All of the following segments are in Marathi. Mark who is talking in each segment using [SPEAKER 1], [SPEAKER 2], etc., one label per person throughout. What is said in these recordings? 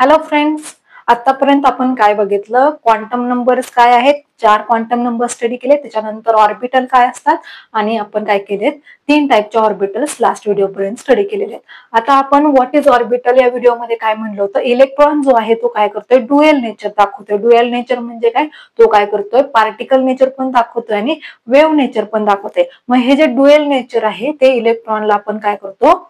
[SPEAKER 1] हॅलो फ्रेंड्स, आतापर्यंत आपण काय बघितलं? क्वांटम नंबर्स काय आहेत? 4 क्वांटम नंबर स्टडी केले. त्याच्यानंतर ऑर्बिटल काय असतात आणि आपण काय केलेत? 3 टाइपचे ऑर्बिटल्स लास्ट व्हिडिओ पर्यंत स्टडी केलेले आहेत. आता आपण व्हॉट इज ऑर्बिटल या व्हिडिओमध्ये काय म्हणलं होतं? इलेक्ट्रॉन जो आहे तो काय करतोय? ड्युएल नेचर दाखवतोय. ड्युएल नेचर म्हणजे काय? तो काय करतोय? पार्टिकल नेचर पण दाखवतोय आणि वेव्ह नेचर पण दाखवतोय. मग हे जे ड्युएल नेचर आहे ते इलेक्ट्रॉनला आपण काय करतो?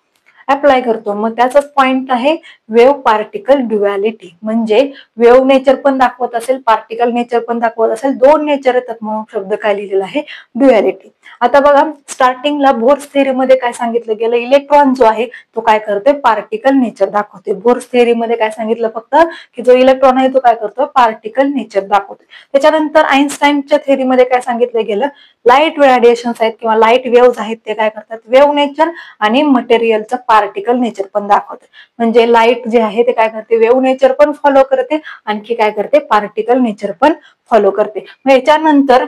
[SPEAKER 1] अप्लाय करतो. मग त्याचाच पॉइंट आहे वेव्ह पार्टिकल ड्युअलिटी. म्हणजे वेव्ह नेचर पण दाखवत असेल, पार्टिकल नेचर पण दाखवत असेल, दोन नेचर येतात म्हणून शब्द काय लिहिलेला आहे? ड्युअलिटी. आता बघा, स्टार्टिंगला बोर्स थेअरीमध्ये काय सांगितलं गेलं? इलेक्ट्रॉन जो आहे तो काय करतोय? पार्टिकल नेचर दाखवतोय. बोर्स थेअरीमध्ये काय सांगितलं? फक्त की जो इलेक्ट्रॉन आहे तो काय करतो? पार्टिकल नेचर दाखवतोय. त्याच्यानंतर आईन्स्टाईनच्या थेअरीमध्ये काय सांगितलं गेलं? लाईट रेडिएशन्स आहेत किंवा लाईट वेव्ह आहेत ते काय करतात? वेव्ह नेचर आणि मटेरियलचं पार्टिकल नेचर पण दाखवते. म्हणजे लाईट जे आहे ते काय करते? वेव्ह नेचर पण फॉलो करते, आणखी काय करते? पार्टिकल नेचर पण फॉलो करते. मग याच्यानंतर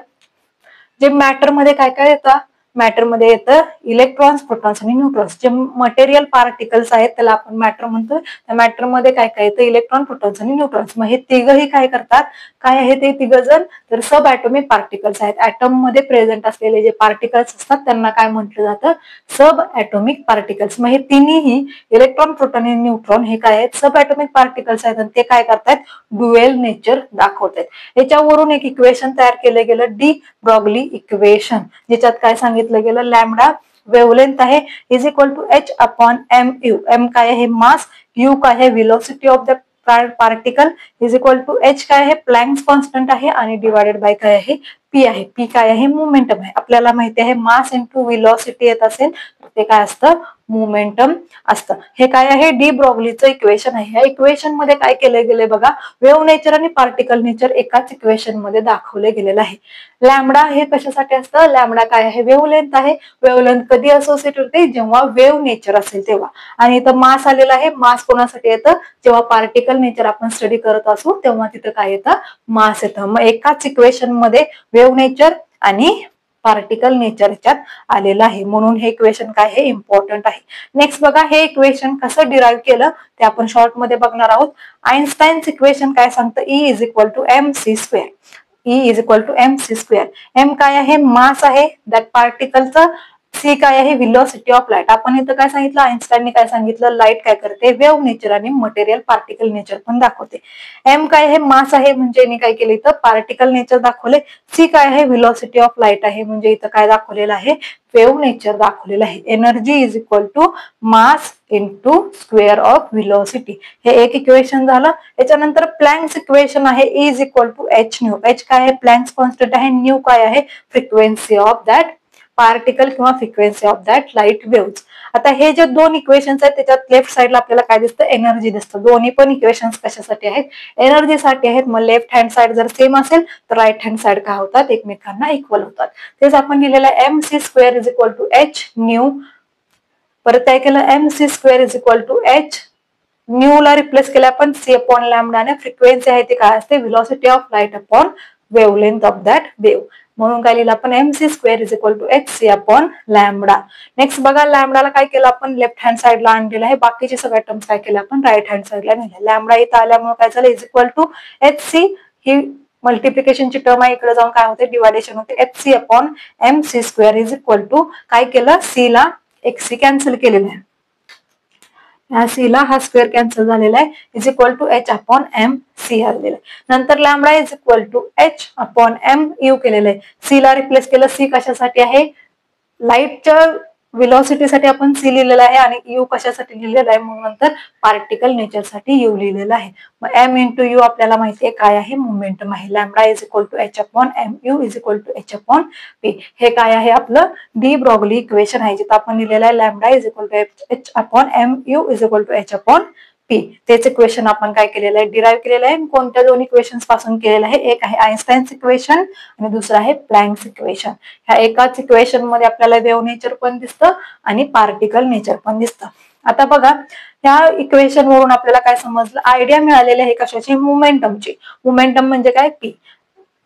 [SPEAKER 1] जे मॅटर मध्ये काय काय येतं? मॅटर मध्ये येतं इलेक्ट्रॉन्स, प्रोटॉन्स आणि न्यूट्रॉन्स. जे मटेरियल पार्टिकल्स आहेत त्याला आपण मॅटर म्हणतो. त्या मॅटर मध्ये काय काय येतं? इलेक्ट्रॉन, प्रोटॉन्स आणि न्यूट्रॉन्स. मग हे तिघही काय करतात? काय आहे ते तिघ जण? तर सब ॲटॉमिक पार्टिकल्स आहेत. ॲटम मध्ये प्रेझेंट असलेले जे पार्टिकल्स असतात त्यांना काय म्हटलं जातं? सब ॲटॉमिक पार्टिकल्स. मग हे तिन्ही इलेक्ट्रॉन, प्रोटॉन आणि न्यूट्रॉन हे काय आहेत? सब ॲटॉमिक पार्टिकल्स आहेत आणि ते काय करतात? ड्युएल नेचर दाखवतात. याच्यावरून एक इक्वेशन तयार केलं गेलं, डी ब्रॉगली इक्वेशन, ज्याच्यात काय सांगितलं गेलं? लॅम्बडा वेव्हलेंथ आहे is equal to H upon M U. M काय आहे? मास. यू काय आहे? Velocity of the particle is equal to H काय आहे? प्लँक्स कॉन्स्टंट आहे आणि डिवायडेड बाय काय आहे? पी आहे. पी काय आहे? मोमेंटम आहे. आपल्याला माहिती आहे मास इंटू व्हेलॉसिटी येत असेल तर ते काय असतं? मोमेंटम असतं. हे काय आहे? डी ब्रॉगलीचं इक्वेशन आहे. या इक्वेशन मध्ये काय केलं गेले बघा? वेव्ह नेचर आणि पार्टिकल नेचर एकाच इक्वेशन मध्ये दाखवले गेलेलं आहे. लॅम्बडा हे कशासाठी असतं? लॅम्बडा काय आहे? वेव्हलेंथ आहे. वेव्हलेंथ कधी असोसिएट होते? जेव्हा वेव्ह नेचर असेल तेव्हा. आणि इथं मास आलेला आहे. मास कोणासाठी येतं? जेव्हा पार्टिकल नेचर आपण स्टडी करत असू तेव्हा तिथं काय येतं? मास येतं. मग एकाच इक्वेशन मध्ये वेव्ह नेचर आणि पार्टिकल नेचर च्यात आलेलं आहे. म्हणून हे इक्वेशन काय आहे? इम्पॉर्टंट आहे. नेक्स्ट बघा, हे इक्वेशन कसं डिराईव्ह केलं ते आपण शॉर्ट मध्ये बघणार आहोत. आईन्स्टाईन्स इक्वेशन काय सांगतं? E is equal to M C square. E is equal to M C square. M काय आहे? मास आहे दॅट पार्टिकलचं. सी काय आहे? Velocity of light. आपण इथं काय सांगितलं? आईन्स्टाईनने काय सांगितलं? लाईट काय करते? वेव्ह नेचर आणि मटेरियल पार्टिकल नेचर पण दाखवते. एम काय आहे? मास आहे म्हणजे काय केलं इथं? पार्टिकल नेचर दाखवले. सी काय आहे? व्हेलॉसिटी ऑफ लाईट आहे म्हणजे इथं काय दाखवलेलं आहे? वेव्ह नेचर दाखवलेलं आहे. Energy is equal to mass into square of velocity. हे एक इक्वेशन झालं. याच्यानंतर प्लँक्स इक्वेशन आहे E is equal to H nu. H काय आहे? प्लँक्स कॉन्स्टंट आहे. न्यू काय आहे? फ्रिक्वेन्सी ऑफ दॅट पार्टिकल किंवा frequency of that light wave. आता हे जे दोन इक्वेशन्स आहेत त्याच्यात लेफ्ट साइडला आपल्याला काय दिसतं? एनर्जी दिसतं. दोन्ही पण इक्वेशन्स कशासाठी आहेत? एनर्जीसाठी आहेत. मग लेफ्ट हँड साइड जर सेम असेल तर राईट हँड साइड काय होतात? एकमेकांना इक्वल होतात. तेच आपण लिहिलेलं M C square is equal to H nu. परत काय केलं? M C square is equal to H nu ला रिप्लेस केलं आपण सी अपॉन लॅम्बडा ने. फ्रिक्वेन्सी आहे ती काय असते? Velocity of light upon wavelength of that wave. म्हणून काय लिहिलं आपण? M C square is equal to H C upon lambda. Next बघा, लॅम्बडाला काय केलं आपण? लेफ्ट हँड साइडला आणलेलं आहे. बाकीचे सगळ्या टर्म्स काय केलं आपण? राईट हँड साइडला नेले. लॅम्बडा इथं आल्यामुळे काय झालं? Is equal to H C. ही मल्टिप्लिकेशनची टर्म आहे, इकडे जाऊन काय होते? डिवायडेशन होते. H C upon M C square is equal to काय केलं? सी ला एक सी कॅन्सल केलेलं आहे. ह्या सी ला हा स्क्वेअर कॅन्सल झालेला आहे. Is equal to H upon M C आलेलं आहे. नंतर lambda is equal to H upon M U केलेलं आहे. सी ला रिप्लेस केलं. सी कशासाठी आहे? लाईटच्या व्हेलॉसिटीसाठी आपण सी लिहिलेला आहे आणि यू कशासाठी लिहिलेला आहे? मग नंतर पार्टिकल नेचरसाठी यू लिहिलेला आहे. मग एम इंटू यू आपल्याला माहिती आहे काय आहे? मोमेंटम आहे. Lambda is equal to H upon M U is equal to H upon P. हे काय आहे? आपलं डी ब्रॉगली इक्वेशन आहे, जिथं आपण लिहिलेलं आहे lambda is equal to H upon M U is equal to H upon P. तेच इक्वेशन आपण काय केलेलं आहे? डिराईव्ह केलेलं आहे. कोणत्या दोन इक्वेशन्स पासून केलेलं आहे? एक आहे आईन्स्टाईन्स इक्वेशन आणि दुसरं आहे प्लँक्स इक्वेशन. ह्या एकाच इक्वेशन मध्ये आपल्याला वेव्ह नेचर पण दिसतं आणि पार्टिकल नेचर पण दिसतं. आता बघा, या इक्वेशन वरून आपल्याला काय समजलं? आयडिया मिळालेली आहे कशाची? मोमेंटमची. मोमेंटम म्हणजे काय? पी.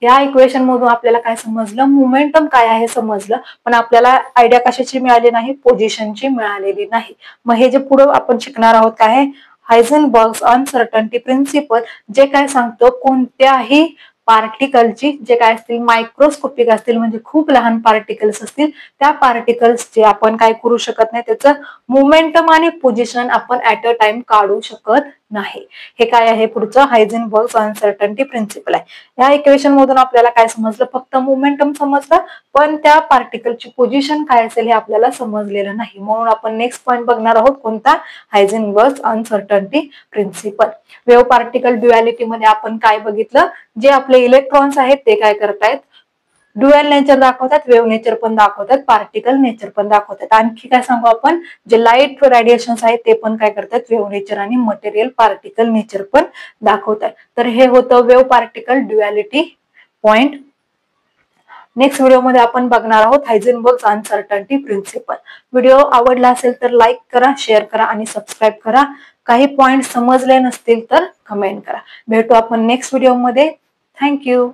[SPEAKER 1] या इक्वेशन मधून आपल्याला काय समजलं? मोमेंटम काय आहे समजलं, पण आपल्याला आयडिया कशाची मिळाली नाही? पोझिशनची मिळालेली नाही. मग हे जे पुढे आपण शिकणार आहोत काय आहे? हायझेनबर्ग्स अनसर्टन्टी प्रिन्सिपल जे काय सांगतो, कोणत्याही पार्टिकलची जे काय असतील मायक्रोस्कोपिक असतील म्हणजे खूप लहान पार्टिकल्स असतील, त्या पार्टिकल्स जे आपण काय करू शकत नाही, त्याचं मोमेंटम आणि पोझिशन आपण ऍट अ टाइम काढू शकत नाही. हे काय आहे, पुढचं हायझेनबर्ग्स अनसर्टन्टी प्रिन्सिपल आहे. या इक्वेशन मधून आपल्याला काय समजलं, फक्त मोमेंटम समजलं, पण त्या पार्टिकलची पोझिशन काय असेल हे आपल्याला समजलेलं नाही. म्हणून आपण नेक्स्ट पॉईंट बघणार आहोत, कोणता, Heisenberg's uncertainty principle. Wave particle duality मध्ये आपण काय बघितलं, जे आपले इलेक्ट्रॉन्स आहेत ते काय करतायत, ड्युअल नेचर दाखवतात, वेव्ह नेचर पण दाखवतात, पार्टिकल नेचर पण दाखवतात. आणखी काय सांगू आपण, जे लाईट रेडिएशन्स आहेत ते पण काय करतात, वेव्ह नेचर आणि मटेरियल पार्टिकल नेचर पण दाखवतात. तर हे होतं wave particle duality point. Next व्हिडिओमध्ये आपण बघणार आहोत हायझेनबर्ग्स अनसर्टन्टी प्रिन्सिपल. व्हिडिओ आवडला असेल तर लाईक करा, शेअर करा आणि सबस्क्राईब करा. काही पॉइंट समजले नसतील तर कमेंट करा. भेटू आपण नेक्स्ट व्हिडिओमध्ये. थँक्यू.